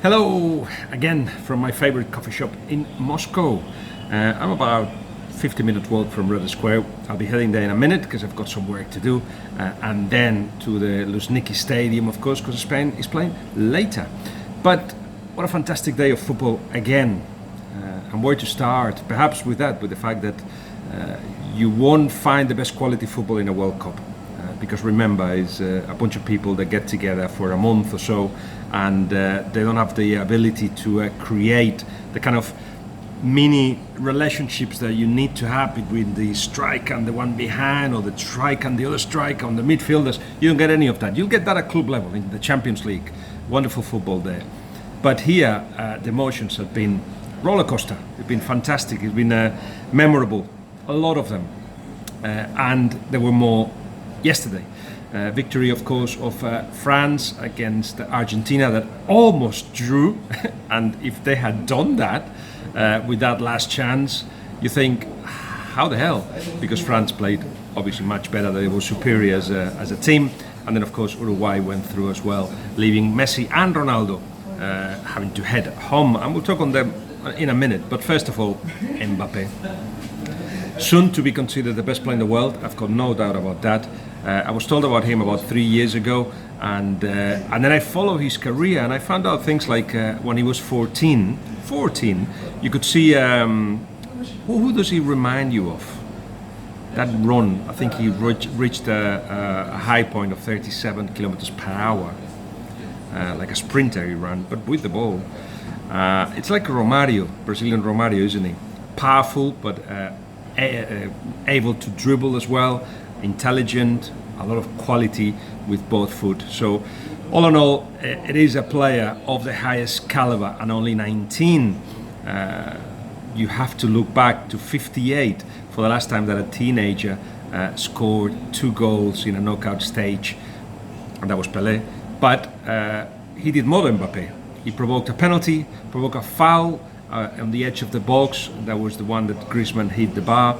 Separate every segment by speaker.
Speaker 1: Hello again from my favorite coffee shop in Moscow. I'm about 50-minute walk from Red Square. I'll be heading there in a minute because I've got some work to do, and then to the Luzhniki Stadium, of course, because Spain is playing later. But what a fantastic day of football again. And where to start? Perhaps with the fact that you won't find the best quality football in a World Cup. Because remember, it's a bunch of people that get together for a month or so, and they don't have the ability to create the kind of mini relationships that you need to have between the striker and the one behind, or the striker and the other striker on the midfielders. You don't get any of that. You'll get that at club level in the Champions League. Wonderful football there. But here, the emotions have been roller coaster. It's been fantastic. It's been memorable, a lot of them, and there were more yesterday. Victory, of course, of France against Argentina that almost drew. And if they had done that with that last chance, you think, how the hell? Because France played obviously much better. They were superior as a team. And then, of course, Uruguay went through as well, leaving Messi and Ronaldo having to head home. And we'll talk on them in a minute. But first of all, Mbappe. Soon to be considered the best player in the world. I've got no doubt about that. I was told about him about 3 years ago, and then I followed his career, and I found out things like when he was 14, you could see, who does he remind you of? That run, I think he reached a high point of 37 kilometers per hour, like a sprinter he ran, but with the ball. It's like Romario, Brazilian Romario, isn't he? Powerful, but able to dribble as well, intelligent, a lot of quality with both foot. So all in all, it is a player of the highest caliber, and only 19. You have to look back to 58 for the last time that a teenager scored 2 goals in a knockout stage, and that was Pelé. But he did more than Mbappé. He provoked a penalty, provoked a foul on the edge of the box. That was the one that Griezmann hit the bar,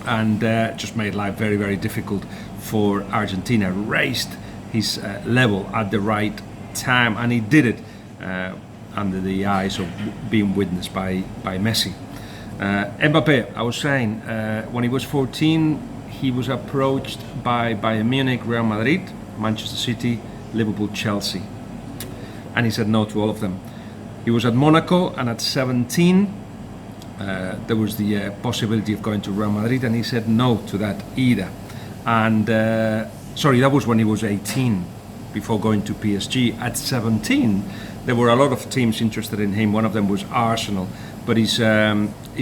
Speaker 1: and just made life very, very difficult for Argentina. Raised his level at the right time, and he did it under the eyes of being witnessed by Messi. Mbappe, I was saying, when he was 14, he was approached by Bayern Munich, Real Madrid, Manchester City, Liverpool, Chelsea, and he said no to all of them. He was at Monaco, and at 17, there was the possibility of going to Real Madrid, and he said no to that either. And that was when he was 18, before going to PSG. At 17, there were a lot of teams interested in him. One of them was Arsenal, but his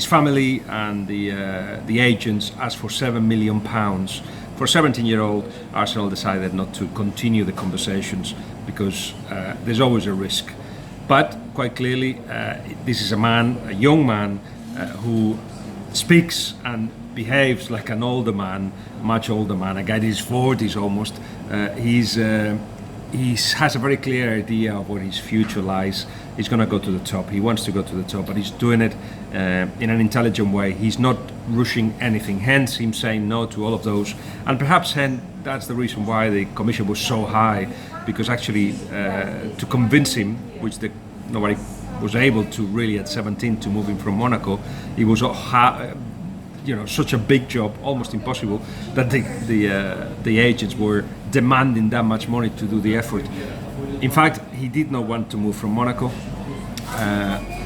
Speaker 1: family and the agents asked for £7 million. For a 17-year-old, Arsenal decided not to continue the conversations because there's always a risk. But quite clearly, this is a young man, who speaks and behaves like an older man, much older man, a guy in his 40s almost. He has a very clear idea of where his future lies. He's going to go to the top. He wants to go to the top, but he's doing it in an intelligent way. He's not rushing anything, hence him saying no to all of those. And perhaps that's the reason why the commission was so high, because actually to convince him, which nobody was able to really at 17 to move him from Monaco, it was such a big job, almost impossible, that the agents were demanding that much money to do the effort. In fact, he did not want to move from Monaco.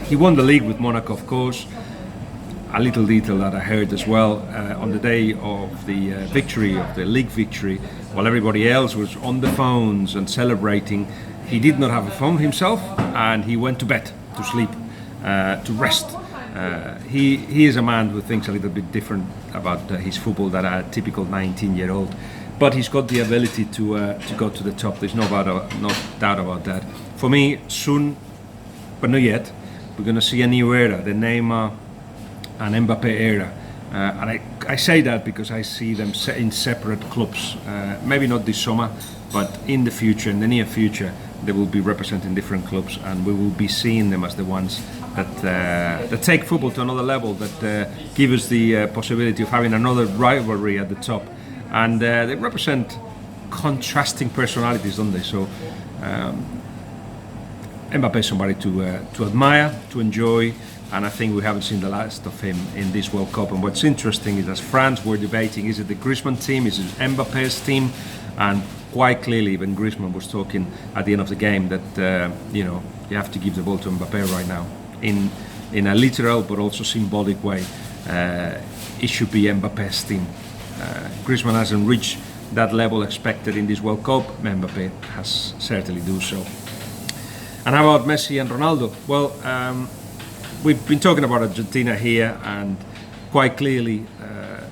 Speaker 1: He won the league with Monaco, of course. A little detail that I heard as well, on the day of the victory, of the league victory, while everybody else was on the phones and celebrating, he did not have a phone himself, and he went to bed, to sleep, to rest. He is a man who thinks a little bit different about his football than a typical 19-year-old. But he's got the ability to go to the top. There's no doubt about that. For me, soon, but not yet, we're going to see a new era, the Neymar and Mbappe era. And I say that because I see them in separate clubs. Maybe not this summer, but in the future, in the near future, they will be representing different clubs, and we will be seeing them as the ones that take football to another level, that give us the possibility of having another rivalry at the top. And they represent contrasting personalities, don't they? So Mbappe is somebody to admire, to enjoy, and I think we haven't seen the last of him in this World Cup. And what's interesting is, as France were debating, is it the Griezmann team, is it Mbappe's team? And quite clearly, even Griezmann was talking at the end of the game that you have to give the ball to Mbappe right now, in a literal but also symbolic way. It should be Mbappe's team. Griezmann hasn't reached that level expected in this World Cup. Mbappe has certainly do so. And how about Messi and Ronaldo? Well, we've been talking about Argentina here, and quite clearly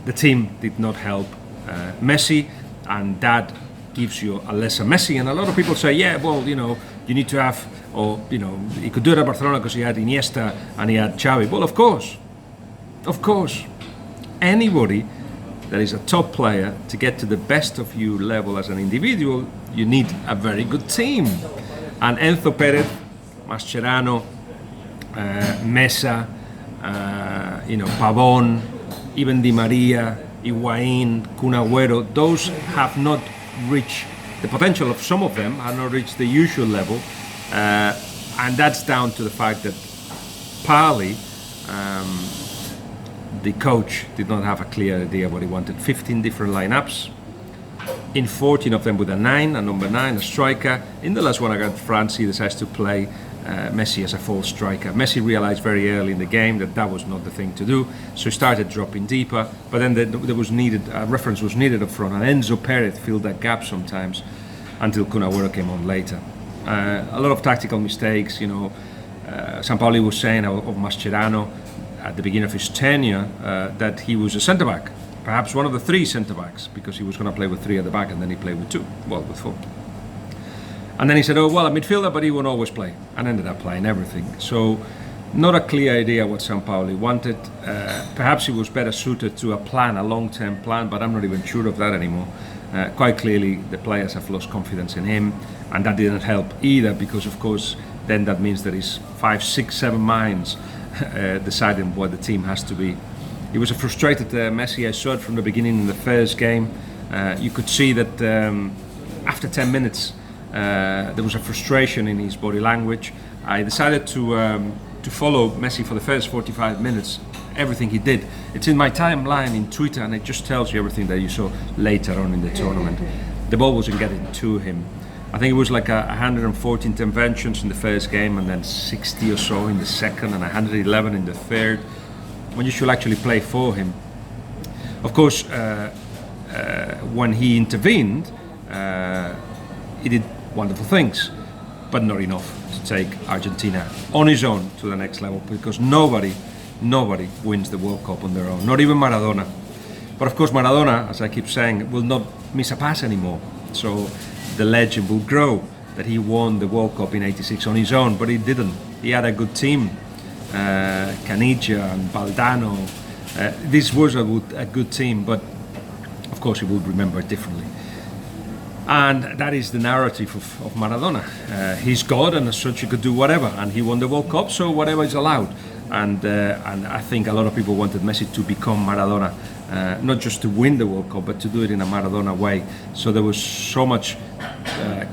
Speaker 1: the team did not help Messi, and that gives you a lesser Messi. And a lot of people say, yeah, well, you need to have, or he could do it at Barcelona because he had Iniesta and he had Xavi. Well, of course, anybody that is a top player, to get to the best of you level as an individual, you need a very good team. And Enzo Perez, Mascherano, Mesa, Pavón, even Di Maria, Higuaín, Kun Agüero, those have not reached the potential of some of them, have not reached the usual level, and that's down to the fact that partly the coach did not have a clear idea what he wanted. 15 different lineups, in 14 of them with a number 9, a striker. In the last one against France, he decides to play Messi as a false striker. Messi realized very early in the game that was not the thing to do, so he started dropping deeper, but then there was needed, a reference was needed up front, and Enzo Perez filled that gap sometimes until Kun Agüero came on later. A lot of tactical mistakes, Sampaoli was saying of Mascherano at the beginning of his tenure that he was a centre-back, perhaps one of the 3 centre-backs, because he was going to play with 3 at the back, and then he played with 2, with 4. And then he said, a midfielder, but he won't always play, and ended up playing everything. So not a clear idea what Sampaoli wanted. Perhaps he was better suited to a long-term plan, but I'm not even sure of that anymore. Quite clearly, the players have lost confidence in him, and that didn't help either, because of course then that means there is 5, 6, 7 minds deciding what the team has to be. He was a frustrated Messi. I saw it from the beginning in the first game. You could see that after 10 minutes there was a frustration in his body language. I decided to follow Messi for the first 45 minutes, everything he did. It's in my timeline in Twitter, and it just tells you everything that you saw later on in the tournament. The ball wasn't getting to him. I think it was like 140 interventions in the first game, and then 60 or so in the second, and 111 in the third, when you should actually play for him. Of course, when he intervened, he did wonderful things, but not enough to take Argentina on his own to the next level, because nobody wins the World Cup on their own, not even Maradona. But of course Maradona, as I keep saying, will not miss a pass anymore. So the legend will grow that he won the World Cup in '86 on his own, but he didn't. He had a good team, Caniggia and Valdano. This was a good team, but of course he will remember it differently. And that is the narrative of Maradona. He's God, and as such he could do whatever, and he won the World Cup, so whatever is allowed. And I think a lot of people wanted Messi to become Maradona, not just to win the World Cup, but to do it in a Maradona way. So there was so much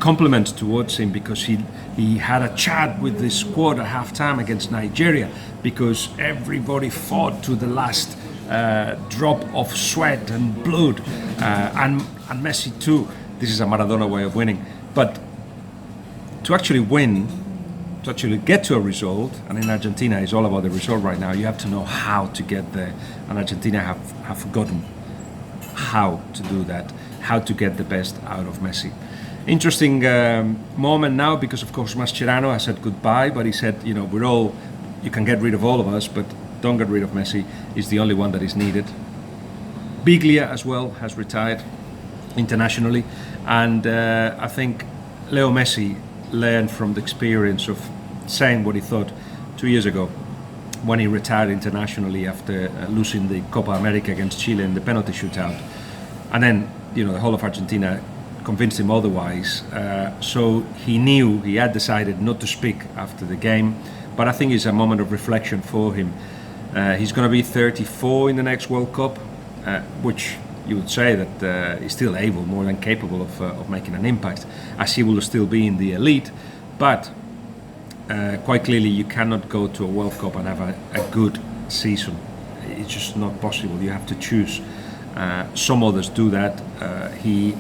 Speaker 1: compliment towards him, because he had a chat with the squad at halftime against Nigeria, because everybody fought to the last drop of sweat and blood, and Messi too. This is a Maradona way of winning. But to actually win, to actually get to a result, and in Argentina it's all about the result right now, you have to know how to get there. And Argentina have forgotten how to do that, how to get the best out of Messi. Interesting moment now, because of course Mascherano has said goodbye, but he said, you can get rid of all of us, but don't get rid of Messi. He's the only one that is needed. Biglia as well has retired internationally, and I think Leo Messi learned from the experience of saying what he thought 2 years ago when he retired internationally after losing the Copa America against Chile in the penalty shootout, and then the whole of Argentina convinced him otherwise, so he had decided not to speak after the game. But I think it's a moment of reflection for him. He's going to be 34 in the next World Cup, which you would say that he's still able, more than capable of making an impact, as he will still be in the elite. But quite clearly you cannot go to a World Cup and have a good season. It's just not possible. You have to choose. Some others do that. He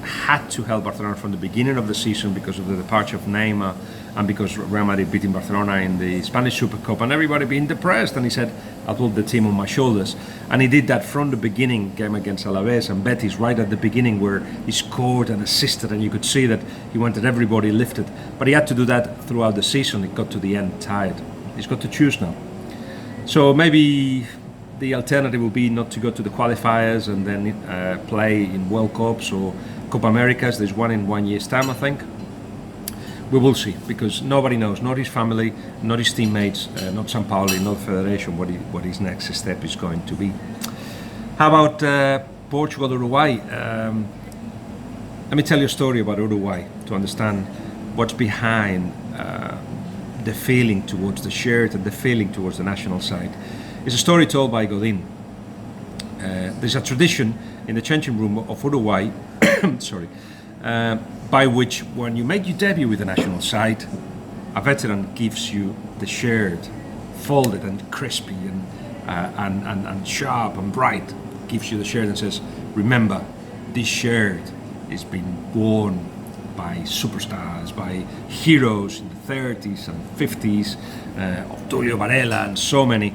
Speaker 1: had to help Barcelona from the beginning of the season because of the departure of Neymar and because Real Madrid beating Barcelona in the Spanish Super Cup and everybody being depressed, and he said, I'll put the team on my shoulders. And he did that from the beginning, game against Alaves and Betis, right at the beginning where he scored and assisted, and you could see that he wanted everybody lifted. But he had to do that throughout the season. It got to the end tired. He's got to choose now. So maybe the alternative will be not to go to the qualifiers and then play in World Cups or Copa Americas. There's one in 1 year's time, I think. We will see, because nobody knows, not his family, not his teammates, not Sampaoli, not the Federation, what his next step is going to be. How about Portugal, Uruguay? Let me tell you a story about Uruguay to understand what's behind the feeling towards the shirt and the feeling towards the national side. It's a story told by Godin. There's a tradition in the changing room of Uruguay, sorry, by which when you make your debut with the national side, a veteran gives you the shirt, folded and crispy and sharp and bright, gives you the shirt and says, remember, this shirt is being worn by superstars, by heroes in the 30s and 50s, Obdulio Varela and so many.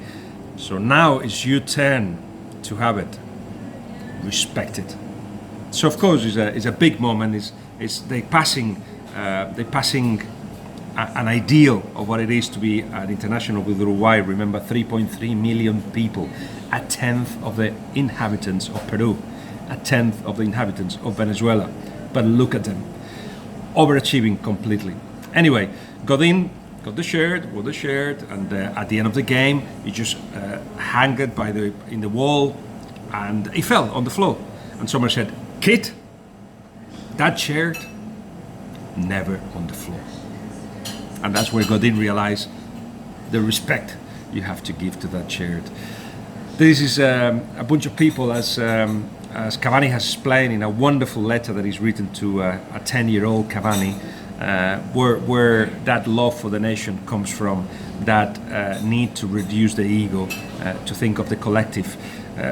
Speaker 1: So now it's your turn to have it. Respect it. So of course it's a big moment. It's they passing an ideal of what it is to be an international with Uruguay. Remember, 3.3 million people, a tenth of the inhabitants of Peru, a tenth of the inhabitants of Venezuela. But look at them, overachieving completely. Anyway, Godin got the shirt, wore the shirt, and at the end of the game, he just hung it in the wall, and he fell on the floor. And someone said, "Kid, that shirt never on the floor." And that's where Godin realized the respect you have to give to that shirt. This is a bunch of people, as Cavani has explained in a wonderful letter that he's written to a 10-year-old Cavani, where that love for the nation comes from, that need to reduce the ego, to think of the collective.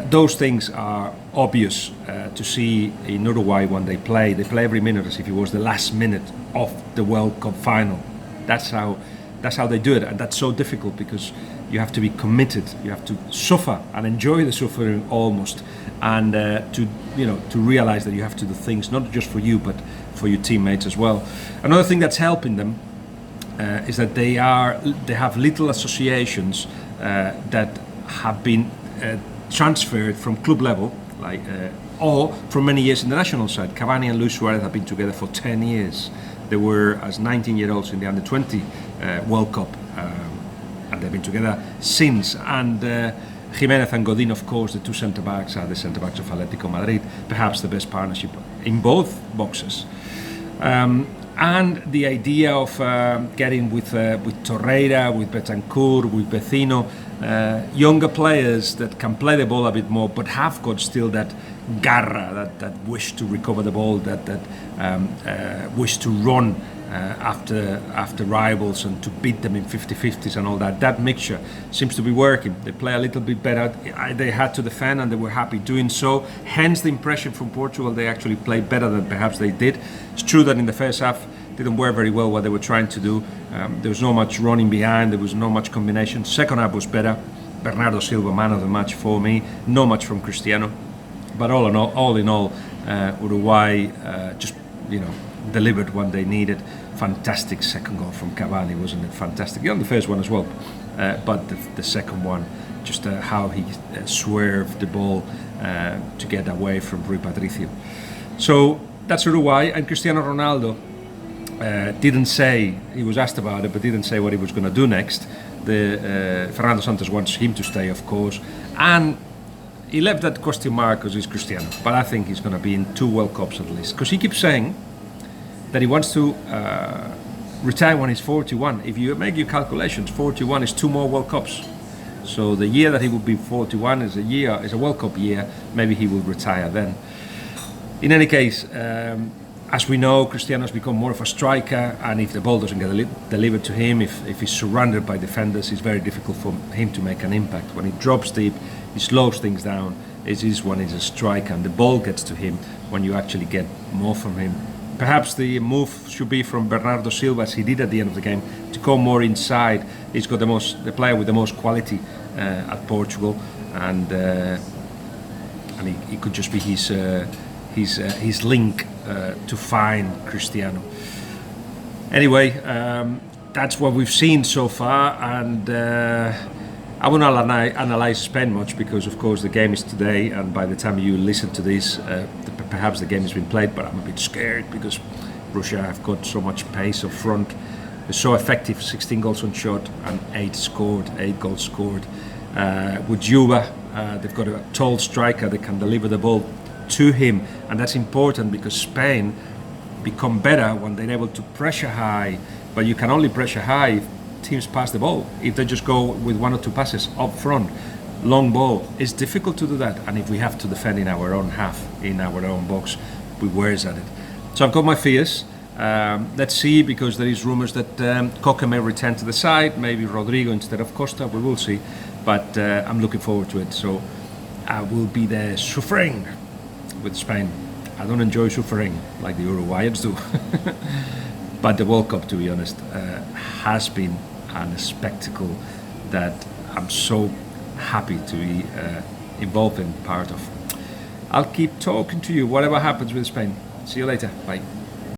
Speaker 1: Those things are obvious to see in Uruguay when they play. They play every minute as if it was the last minute of the World Cup final. That's how they do it, and that's so difficult because you have to be committed. You have to suffer and enjoy the suffering almost, and to realize that you have to do things not just for you but for your teammates as well. Another thing that's helping them is that they have little associations that have been transferred from club level, or from many years in the national side. Cavani and Luis Suarez have been together for 10 years. They were as 19-year-olds in the under-20 World Cup, and they've been together since. And Jimenez and Godin, of course, the two centre-backs, are the centre-backs of Atletico Madrid, perhaps the best partnership in both boxes. And the idea of getting with Torreira, with Betancourt, with Vecino, younger players that can play the ball a bit more, but have got still that garra, that wish to recover the ball, that wish to run after rivals and to beat them in 50-50s and all that. That mixture seems to be working. They play a little bit better. They had to defend and they were happy doing so. Hence the impression from Portugal, they actually played better than perhaps they did. It's true that in the first half didn't work very well what they were trying to do. There was not much running behind, there was not much combination. Second half was better. Bernardo Silva, man of the match for me. Not much from Cristiano. But all in all, Uruguay just delivered when they needed. Fantastic second goal from Cavani, wasn't it? Fantastic. Yeah, the first one as well, but the second one, just how he swerved the ball to get away from Rui Patricio. So that's Uruguay. And Cristiano Ronaldo didn't say, he was asked about it, but didn't say what he was going to do next. Fernando Santos wants him to stay, of course, and he left that question mark because he's Cristiano. But I think he's going to be in 2 World Cups at least, because he keeps saying that he wants to retire when he's 41. If you make your calculations, 41 is 2 more World Cups. So the year that he will be 41 is a World Cup year. Maybe he will retire then. In any case, As we know, Cristiano has become more of a striker, and if the ball doesn't get delivered to him, if he's surrounded by defenders, it's very difficult for him to make an impact. When he drops deep, he slows things down. It is when he's a striker, and the ball gets to him when you actually get more from him. Perhaps the move should be from Bernardo Silva, as he did at the end of the game, to go more inside. He's got the player with the most quality at Portugal, and he could just be his link to find Cristiano. Anyway, that's what we've seen so far, and I will not analyze Spain much because, of course, the game is today, and by the time you listen to this, perhaps the game has been played. But I'm a bit scared because Russia have got so much pace up front. They're so effective, 16 goals on shot and 8 goals scored. With Juba, they've got a tall striker that can deliver the ball to him, and that's important because Spain become better when they're able to pressure high, but you can only pressure high if teams pass the ball. If they just go with 1 or 2 passes up front, long ball, it's difficult to do that, and if we have to defend in our own half, in our own box, we worse at it. So I've got my fears. Let's see, because there is rumors that Coca may return to the side, maybe Rodrigo instead of Costa, we will see, but I'm looking forward to it. So I will be there suffering with Spain. I don't enjoy suffering like the Uruguayans do. But the World Cup, to be honest, has been a spectacle that I'm so happy to be involved in, part of. I'll keep talking to you, whatever happens with Spain. See you later. Bye.